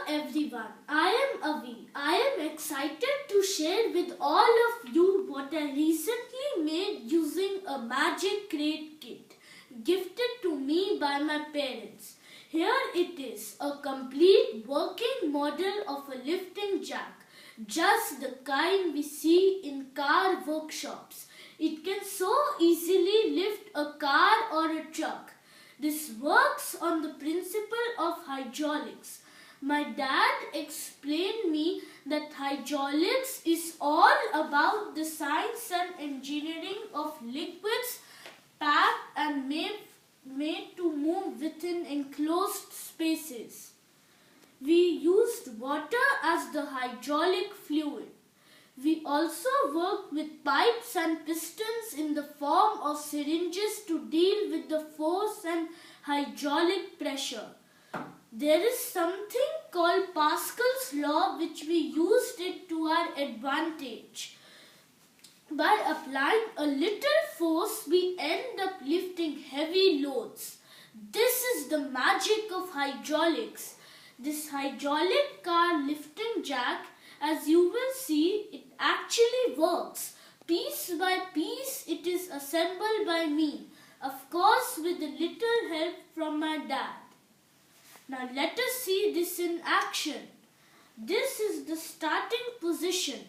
everyone, I am Avi. I am excited to share with all of you what I recently made using a magic crate kit gifted to me by my parents. Here it is, a complete working model of a lifting jack, just the kind we see in car workshops. It can so easily lift a car or a truck. This works on the principle of hydraulics. My dad explained me that hydraulics is all about the science and engineering of liquids packed and made to move within enclosed spaces. We used water as the hydraulic fluid. We also worked with pipes and pistons in the form of syringes to deal with the force and hydraulic pressure. There is something called Pascal's law which we used it to our advantage. By applying a little force, we end up lifting heavy loads. This is the magic of hydraulics. This hydraulic car lifting jack, as you will see, it actually works. Piece by piece, it is assembled by me, of course with a little help from my dad. Now let us see this in action. This is the starting position.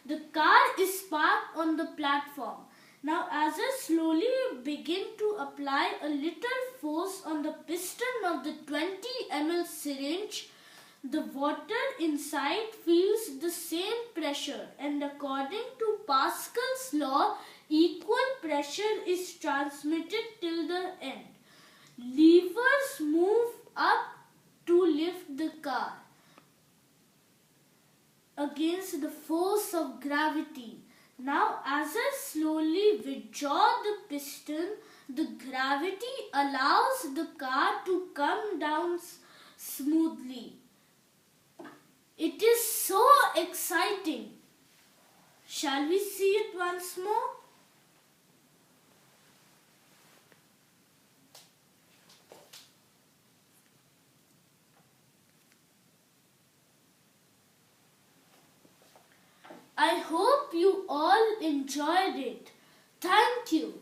The car is parked on the platform. Now as I slowly begin to apply a little force on the piston of the 20 ml syringe, the water inside feels the same pressure, and according to Pascal's law, equal pressure is transmitted till the end. Levers move up to lift the car against the force of gravity. Now as I slowly withdraw the piston, the gravity allows the car to come down smoothly. It is so exciting. Shall we see it once more? I hope you all enjoyed it. Thank you.